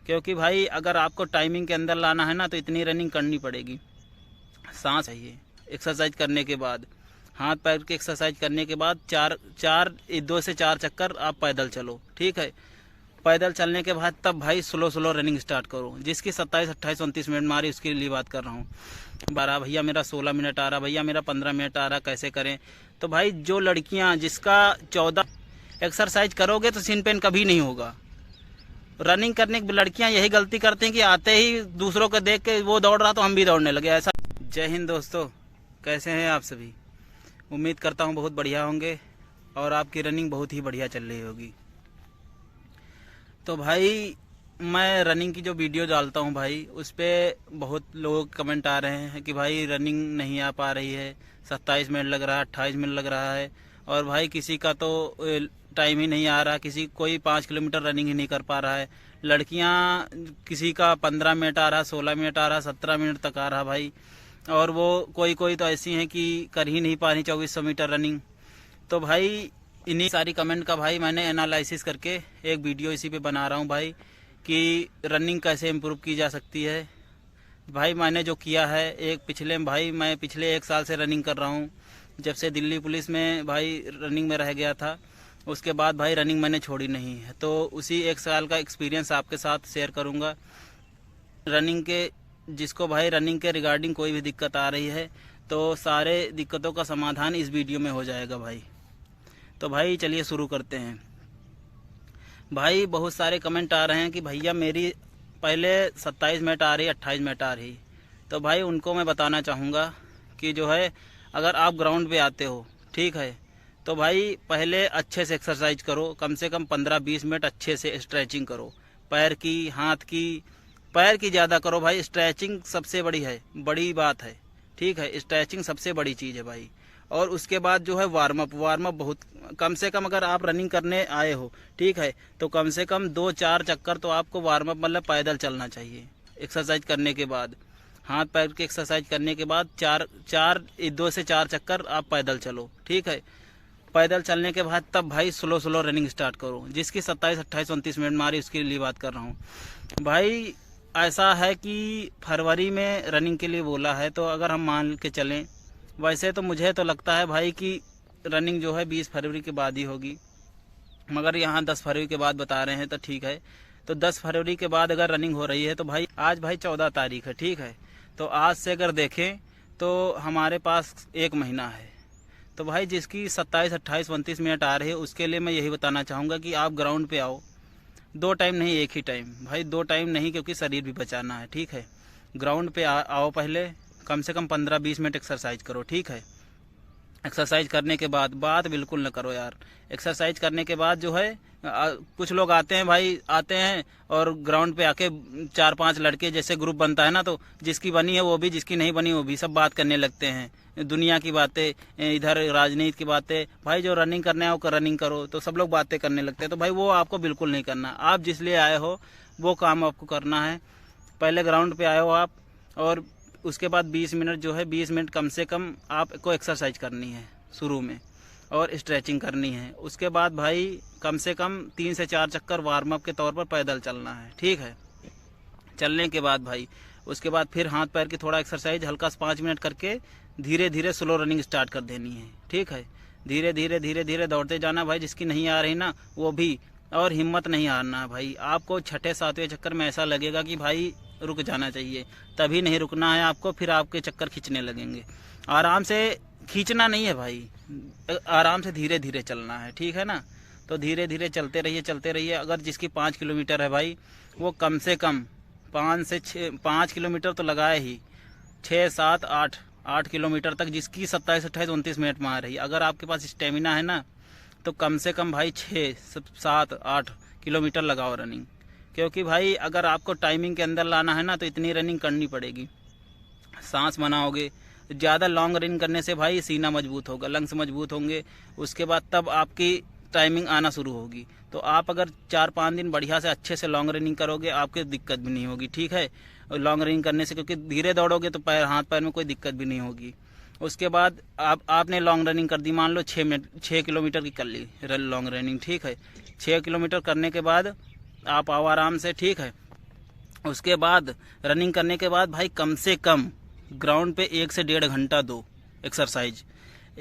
क्योंकि भाई अगर आपको टाइमिंग के अंदर लाना है ना तो इतनी रनिंग करनी पड़ेगी। सांस चाहिए एक्सरसाइज करने के बाद, हाथ पैर की एक्सरसाइज करने के बाद चार चार 2 से 4 चक्कर आप पैदल चलो, ठीक है। पैदल चलने के बाद तब भाई स्लो स्लो रनिंग स्टार्ट करो। जिसकी 27, 28, 29 मिनट मारी उसके लिए बात कर रहा हूँ। 12 भैया मेरा 16 मिनट आ रहा, भैया मेरा 15 मिनट आ रहा, कैसे करें? तो भाई जो लड़कियाँ जिसका 14 एक्सरसाइज करोगे तो सिन पेन कभी नहीं होगा। रनिंग करने की लड़कियाँ यही गलती करती हैं कि आते ही दूसरों को देख के वो दौड़ रहा तो हम भी दौड़ने लगे, ऐसा। जय हिंद दोस्तों, कैसे हैं आप सभी? उम्मीद करता हूँ बहुत बढ़िया होंगे और आपकी रनिंग बहुत ही बढ़िया चल रही होगी। तो भाई मैं रनिंग की जो वीडियो डालता हूँ भाई, उस पर बहुत लोग कमेंट आ रहे हैं कि भाई रनिंग नहीं आ पा रही है, 27 मिनट लग रहा है, 28 मिनट लग रहा है। और भाई किसी का तो टाइम ही नहीं आ रहा, कोई 5 किलोमीटर रनिंग ही नहीं कर पा रहा है। लड़कियाँ किसी का 15 मिनट आ रहा, 16 मिनट आ रहा, 17 मिनट तक आ रहा भाई। और वो कोई तो ऐसी हैं कि कर ही नहीं पा रही 2400 मीटर रनिंग। तो भाई इन्हीं सारी कमेंट का भाई मैंने एनालिसिस करके एक वीडियो इसी पे बना रहा हूँ भाई, कि रनिंग कैसे इम्प्रूव की जा सकती है। भाई मैंने जो किया है मैं पिछले 1 साल से रनिंग कर रहा हूँ। जब से दिल्ली पुलिस में भाई रनिंग में रह गया था, उसके बाद भाई रनिंग मैंने छोड़ी नहीं है। तो उसी 1 साल का एक्सपीरियंस आपके साथ शेयर करूँगा। जिसको भाई रनिंग के रिगार्डिंग कोई भी दिक्कत आ रही है तो सारे दिक्कतों का समाधान इस वीडियो में हो जाएगा भाई। तो भाई चलिए शुरू करते हैं। भाई बहुत सारे कमेंट आ रहे हैं कि भैया मेरी पहले 27 मिनट आ रही, 28 मिनट आ रही। तो भाई उनको मैं बताना चाहूँगा कि जो है, अगर आप ग्राउंड पे आते हो, ठीक है, तो भाई पहले अच्छे से एक्सरसाइज करो, कम से कम 15-20 मिनट अच्छे से स्ट्रेचिंग करो। पैर की, हाथ की, पैर की ज़्यादा करो भाई। स्ट्रेचिंग सबसे बड़ी बात है, ठीक है। स्ट्रेचिंग सबसे बड़ी चीज़ है भाई। और उसके बाद जो है वार्म अप बहुत, कम से कम अगर आप रनिंग करने आए हो, ठीक है, तो कम से कम 2-4 चक्कर तो आपको वार्म अप मतलब पैदल चलना चाहिए। एक्सरसाइज करने के बाद, हाथ पैर की एक्सरसाइज करने के बाद 2 से 4 चक्कर आप पैदल चलो, ठीक है। पैदल चलने के बाद तब भाई स्लो स्लो रनिंग स्टार्ट करो। जिसकी 27, 28, 29 मिनट मारी उसके लिए बात कर रहा हूँ भाई। ऐसा है कि फरवरी में रनिंग के लिए बोला है, तो अगर हम मान के चलें, वैसे तो मुझे तो लगता है भाई कि रनिंग जो है 20 फरवरी के बाद ही होगी, मगर यहाँ 10 फरवरी के बाद बता रहे हैं तो ठीक है। तो 10 फरवरी के बाद अगर रनिंग हो रही है तो भाई आज भाई 14 तारीख है, ठीक है। तो आज से अगर देखें तो हमारे पास 1 महीना है। तो भाई जिसकी 27, 28, 29 मिनट आ रही है उसके लिए मैं यही बताना चाहूँगा कि आप ग्राउंड पे आओ। 2 टाइम नहीं, 1 ही टाइम भाई। 2 टाइम नहीं, क्योंकि शरीर भी बचाना है, ठीक है। ग्राउंड पे आओ, पहले कम से कम 15-20 मिनट एक्सरसाइज करो, ठीक है। एक्सरसाइज करने के बाद बात बिल्कुल न करो यार। एक्सरसाइज करने के बाद जो है, कुछ लोग आते हैं भाई, आते हैं और ग्राउंड पे आके 4-5 लड़के जैसे ग्रुप बनता है ना, तो जिसकी बनी है वो भी, जिसकी नहीं बनी वो भी, सब बात करने लगते हैं दुनिया की बातें, इधर राजनीति की बातें। भाई जो रनिंग करने आओ रनिंग करो, तो सब लोग बातें करने लगते हैं। तो भाई वो आपको बिल्कुल नहीं करना। आप जिस लिए आए हो वो काम आपको करना है। पहले ग्राउंड पे आए हो आप, और उसके बाद 20 मिनट जो है, 20 मिनट कम से कम आपको एक्सरसाइज करनी है शुरू में, और स्ट्रेचिंग करनी है। उसके बाद भाई कम से कम 3 से 4 चक्कर वार्म अप के तौर पर पैदल चलना है, ठीक है। चलने के बाद भाई उसके बाद फिर हाथ पैर की थोड़ा एक्सरसाइज हल्का 5 मिनट करके धीरे धीरे स्लो रनिंग स्टार्ट कर देनी है, ठीक है। धीरे धीरे दौड़ते जाना भाई। जिसकी नहीं आ रही ना वो भी, और हिम्मत नहीं हारना भाई। आपको 6-7वें चक्कर में ऐसा लगेगा कि भाई रुक जाना चाहिए, तभी नहीं रुकना है आपको, फिर आपके चक्कर खींचने लगेंगे। आराम से खींचना नहीं है भाई, आराम से धीरे धीरे चलना है, ठीक है ना। तो धीरे धीरे चलते रहिए। अगर जिसकी 5 किलोमीटर है भाई, वो कम से कम 5 किलोमीटर तो लगाए ही, 6-7-8 किलोमीटर तक। जिसकी 27, 28, 29 मिनट में आ रही, अगर आपके पास स्टेमिना है ना, तो कम से कम भाई 6-7-8 किलोमीटर लगाओ रनिंग। क्योंकि भाई अगर आपको टाइमिंग के अंदर लाना है ना तो इतनी रनिंग करनी पड़ेगी। सांस बनाओगे, ज़्यादा लॉन्ग रनिंग करने से भाई सीना मजबूत होगा, लंग्स मजबूत होंगे। उसके बाद तब आपकी टाइमिंग आना शुरू होगी। तो आप अगर 4-5 दिन बढ़िया से अच्छे से लॉन्ग रनिंग करोगे, आपकी दिक्कत भी नहीं होगी, ठीक है। लॉन्ग रनिंग करने से, क्योंकि धीरे दौड़ोगे तो हाथ पैर में कोई दिक्कत भी नहीं होगी। उसके बाद आपने लॉन्ग रनिंग कर दी, मान लो 6 किलोमीटर की कर ली लॉन्ग रनिंग, ठीक है। 6 किलोमीटर करने के बाद आप आओ आराम से, ठीक है। उसके बाद रनिंग करने के बाद भाई कम से कम ग्राउंड पे 1 से 1.5 घंटा दो एक्सरसाइज।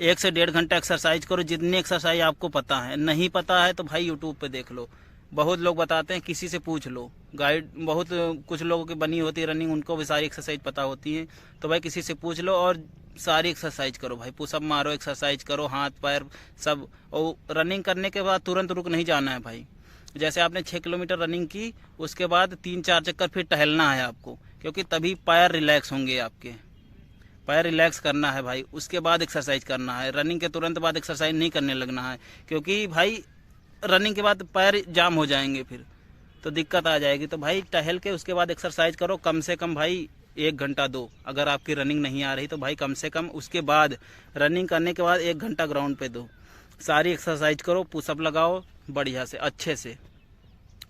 1 से 1.5 घंटा एक्सरसाइज करो, जितनी एक्सरसाइज आपको पता है। नहीं पता है तो भाई यूट्यूब पे देख लो, बहुत लोग बताते हैं, किसी से पूछ लो। गाइड बहुत कुछ लोगों की बनी होती है रनिंग, उनको भी सारी एक्सरसाइज पता होती है। तो भाई किसी से पूछ लो और सारी एक्सरसाइज करो भाई, पुशअप मारो, एक्सरसाइज करो, हाथ पैर सब। और रनिंग करने के बाद तुरंत रुक नहीं जाना है भाई। जैसे आपने 6 किलोमीटर रनिंग की, उसके बाद 3-4 चक्कर फिर टहलना है आपको, क्योंकि तभी पैर रिलैक्स होंगे आपके। पैर रिलैक्स करना है भाई, उसके बाद एक्सरसाइज करना है। रनिंग के तुरंत बाद एक्सरसाइज नहीं करने लगना है, क्योंकि भाई रनिंग के बाद पैर जाम हो जाएंगे, फिर तो दिक्कत आ जाएगी। तो भाई टहल के उसके बाद एक्सरसाइज करो, कम से कम भाई 1 घंटा दो। अगर आपकी रनिंग नहीं आ रही तो भाई कम से कम उसके बाद रनिंग करने के बाद 1 घंटा ग्राउंड पे दो, सारी एक्सरसाइज करो, पुशअप लगाओ बढ़िया से, अच्छे से।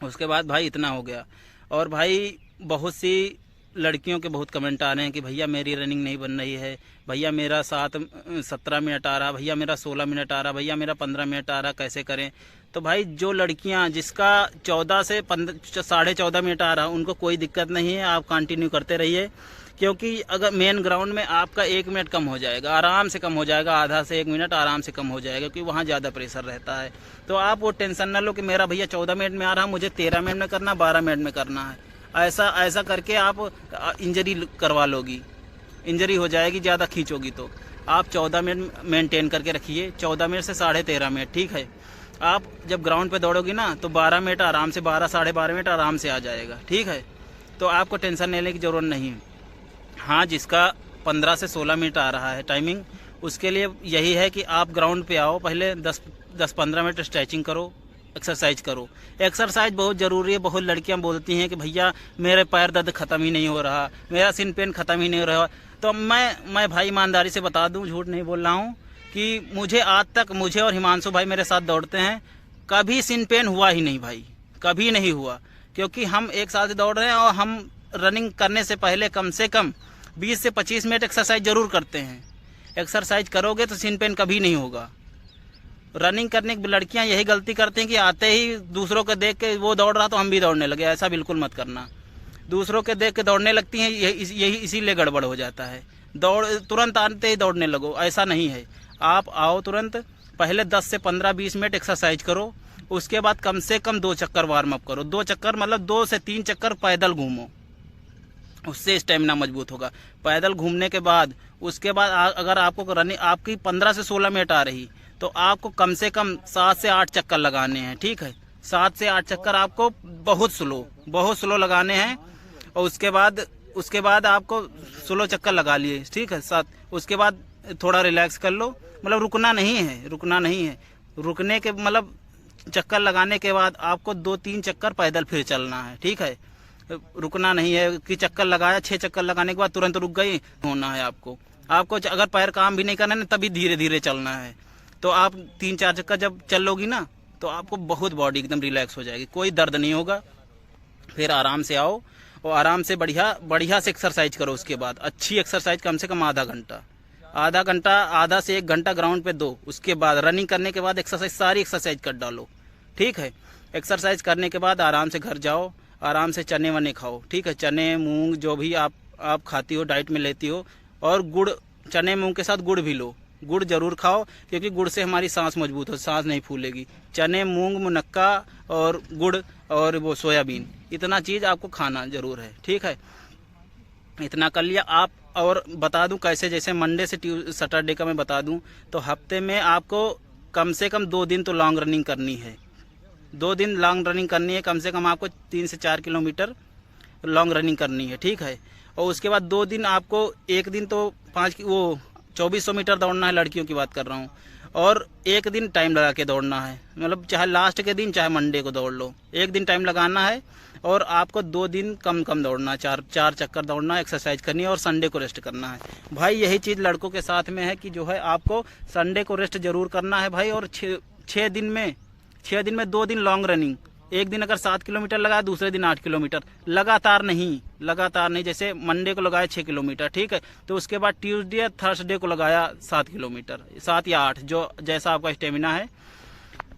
उसके बाद भाई इतना हो गया। और भाई बहुत सी लड़कियों के बहुत कमेंट आ रहे हैं कि भैया मेरी रनिंग नहीं बन रही है, भैया मेरा 17 मिनट आ रहा, भैया मेरा 16 मिनट आ रहा, भैया मेरा 15 मिनट आ रहा, कैसे करें। तो भाई जो लड़कियां जिसका 14 से 14.5 मिनट आ रहा, उनको कोई दिक्कत नहीं है, आप कंटिन्यू करते रहिए। क्योंकि अगर मेन ग्राउंड में आपका 1 मिनट कम हो जाएगा, आराम से कम हो जाएगा, आधा से 1 मिनट आराम से कम हो जाएगा, क्योंकि वहाँ ज़्यादा प्रेशर रहता है। तो आप वो टेंशन ना लो कि मेरा भैया 14 मिनट में आ रहा, मुझे 13 मिनट में करना, 12 मिनट में करना है। ऐसा करके आप इंजरी करवा लोगी, इंजरी हो जाएगी ज़्यादा खींचोगी। तो आप 14 मिनट मेंटेन करके रखिए, 14 मिनट से 13.5 मिनट, ठीक है। आप जब ग्राउंड पे दौड़ोगी ना तो 12 मिनट आराम से, 12-12.5 मिनट आराम से आ जाएगा, ठीक है। तो आपको टेंशन लेने की ज़रूरत नहीं है। हाँ, जिसका 15 से 16 मिनट आ रहा है टाइमिंग, उसके लिए यही है कि आप ग्राउंड पे आओ, पहले 10-15 मिनट स्ट्रेचिंग करो, एक्सरसाइज करो। एक्सरसाइज बहुत ज़रूरी है। बहुत लड़कियां बोलती हैं कि भैया मेरे पैर दर्द ख़त्म ही नहीं हो रहा, मेरा सिन पेन ख़त्म ही नहीं हो रहा। तो मैं भाई ईमानदारी से बता दूं, झूठ नहीं बोल रहा हूं, कि मुझे आज तक, मुझे और हिमांशु भाई मेरे साथ दौड़ते हैं, कभी सिन पेन हुआ ही नहीं भाई, कभी नहीं हुआ। क्योंकि हम 1 साल से दौड़ रहे हैं और हम रनिंग करने से पहले कम से कम 20 से 25 मिनट एक्सरसाइज ज़रूर करते हैं। एक्सरसाइज करोगे तो सिन पेन कभी नहीं होगा। रनिंग करने की लड़कियां यही गलती करती हैं कि आते ही दूसरों को देख के वो दौड़ रहा तो हम भी दौड़ने लगे। ऐसा बिल्कुल मत करना। दूसरों के देख के दौड़ने लगती हैं, यही इसीलिए गड़बड़ हो जाता है। तुरंत आते ही दौड़ने लगो, ऐसा नहीं है। आप आओ तुरंत, पहले 10 से 15-20 मिनट एक्सरसाइज करो, उसके बाद कम से कम 2 चक्कर वार्म अप करो। 2 चक्कर मतलब 2 से 3 चक्कर पैदल घूमो, उससे स्टेमिना मजबूत होगा। पैदल घूमने के बाद उसके बाद अगर आपको रनिंग आपकी 15 से 16 मिनट आ रही तो आपको कम से कम 7 से 8 चक्कर लगाने हैं, ठीक है। 7 से 8 चक्कर आपको बहुत स्लो लगाने हैं। और उसके बाद आपको स्लो चक्कर लगा लिए, ठीक है। 7 उसके बाद थोड़ा रिलैक्स कर लो, मतलब रुकना नहीं है। रुकने के मतलब चक्कर लगाने के बाद आपको 2-3 चक्कर पैदल फिर चलना है, ठीक है। रुकना नहीं है कि चक्कर लगाया, 6 चक्कर लगाने के बाद तुरंत रुक गई, होना है आपको अगर पैर काम भी नहीं करना है तभी धीरे धीरे चलना है। तो आप 3-4 चक्कर जब चलोगी ना तो आपको बहुत बॉडी एकदम रिलैक्स हो जाएगी, कोई दर्द नहीं होगा। फिर आराम से आओ और आराम से बढ़िया से एक्सरसाइज करो। उसके बाद अच्छी एक्सरसाइज कम से कम आधा घंटा, आधा से 1 घंटा ग्राउंड पे दो। उसके बाद रनिंग करने के बाद एक्सरसाइज, सारी एक्सरसाइज कर डालो, ठीक है। एक्सरसाइज करने के बाद आराम से घर जाओ, आराम से चने वने खाओ, ठीक है। चने मूंग जो भी आप खाती हो, डाइट में लेती हो। और गुड़, चने मूंग के साथ गुड़ भी लो, गुड़ जरूर खाओ, क्योंकि गुड़ से हमारी सांस मजबूत हो, सांस नहीं फूलेगी। चने मूंग मुनक्का और गुड़ और वो सोयाबीन, इतना चीज़ आपको खाना जरूर है, ठीक है। इतना कर लिया आप। और बता दूं कैसे, जैसे मंडे से सैटरडे का मैं बता दूं, तो हफ्ते में आपको कम से कम 2 दिन तो लॉन्ग रनिंग करनी है। 2 दिन लॉन्ग रनिंग करनी है, कम से कम आपको 3 से 4 किलोमीटर लॉन्ग रनिंग करनी है, ठीक है। और उसके बाद 2 दिन आपको, 1 दिन तो 2400 मीटर दौड़ना है, लड़कियों की बात कर रहा हूँ। और 1 दिन टाइम लगा के दौड़ना है, मतलब चाहे लास्ट के दिन चाहे मंडे को दौड़ लो, 1 दिन टाइम लगाना है। और आपको 2 दिन कम दौड़ना है, 4 चक्कर दौड़ना है, एक्सरसाइज करनी है और संडे को रेस्ट करना है भाई। यही चीज़ लड़कों के साथ में है कि जो है आपको संडे को रेस्ट जरूर करना है भाई। और 6 दिन में 2 दिन लॉन्ग रनिंग, 1 दिन अगर 7 किलोमीटर लगाया, दूसरे दिन 8 किलोमीटर, लगातार नहीं। जैसे मंडे को लगाया 6 किलोमीटर, ठीक है। तो उसके बाद ट्यूसडे या थर्सडे को लगाया 7 किलोमीटर, 7 या 8, जो जैसा आपका स्टेमिना है।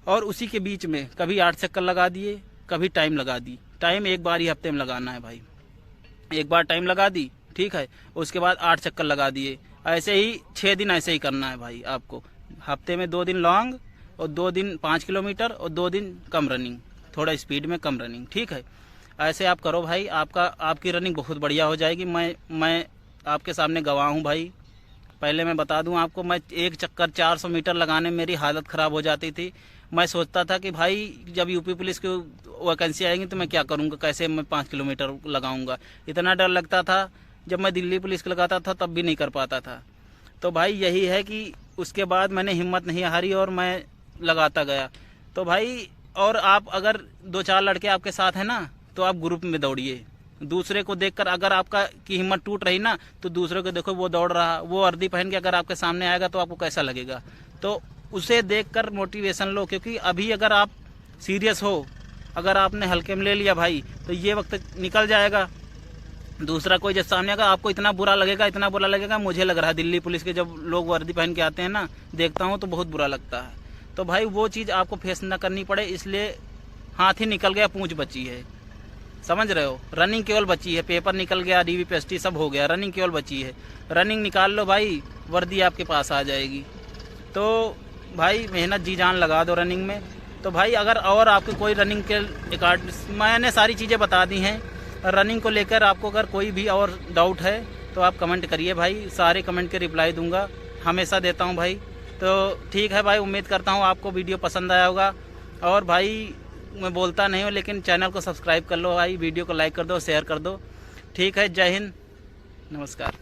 और उसी के बीच में कभी 8 चक्कर लगा दिए, कभी टाइम लगा दी। टाइम एक बार ही हफ्ते में लगाना है भाई, एक बार टाइम लगा दी, ठीक है, उसके बाद 8 चक्कर लगा दिए। ऐसे ही 6 दिन ऐसे ही करना है भाई आपको। हफ्ते में 2 दिन लॉन्ग और 2 दिन 5 किलोमीटर और 2 दिन कम रनिंग, थोड़ा स्पीड में कम रनिंग, ठीक है। ऐसे आप करो भाई, आपकी रनिंग बहुत बढ़िया हो जाएगी। मैं आपके सामने गवाह हूँ भाई। पहले मैं बता दूं आपको, मैं एक चक्कर 400 मीटर लगाने में मेरी हालत ख़राब हो जाती थी। मैं सोचता था कि भाई जब यूपी पुलिस की वैकेंसी आएगी तो मैं क्या करूंगा, कैसे मैं 5 किलोमीटर लगाऊंगा। इतना डर लगता था। जब मैं दिल्ली पुलिस को लगाता था तब भी नहीं कर पाता था। तो भाई यही है कि उसके बाद मैंने हिम्मत नहीं हारी और मैं लगाता गया। तो भाई, और आप अगर 2-4 लड़के आपके साथ हैं ना, तो आप ग्रुप में दौड़िए। दूसरे को देखकर अगर आपका की हिम्मत टूट रही ना, तो दूसरे को देखो वो दौड़ रहा, वो वर्दी पहन के अगर आपके सामने आएगा तो आपको कैसा लगेगा। तो उसे देखकर मोटिवेशन लो, क्योंकि अभी अगर आप सीरियस हो, अगर आपने हल्के में ले लिया भाई, तो ये वक्त निकल जाएगा। दूसरा कोई जब सामने आएगा आपको इतना बुरा लगेगा। मुझे लग रहा है दिल्ली पुलिस के जब लोग वर्दी पहन के आते हैं ना, देखता हूँ तो बहुत बुरा लगता है। तो भाई वो चीज़ आपको फेस ना करनी पड़े, इसलिए हाथ ही निकल गया, पूंछ बची है, समझ रहे हो। रनिंग केवल बची है, पेपर निकल गया, DVPST सब हो गया, रनिंग केवल बची है। रनिंग निकाल लो भाई, वर्दी आपके पास आ जाएगी। तो भाई मेहनत जी जान लगा दो रनिंग में। तो भाई अगर और आपको कोई रनिंग के मैंने सारी चीज़ें बता दी हैं। रनिंग को लेकर आपको अगर कोई भी और डाउट है तो आप कमेंट करिए भाई, सारे कमेंट के रिप्लाई दूंगा, हमेशा देता हूँ भाई। तो ठीक है भाई, उम्मीद करता हूँ आपको वीडियो पसंद आया होगा। और भाई मैं बोलता नहीं हूँ, लेकिन चैनल को सब्सक्राइब कर लो भाई, वीडियो को लाइक कर दो, शेयर कर दो। ठीक है, जय हिंद, नमस्कार।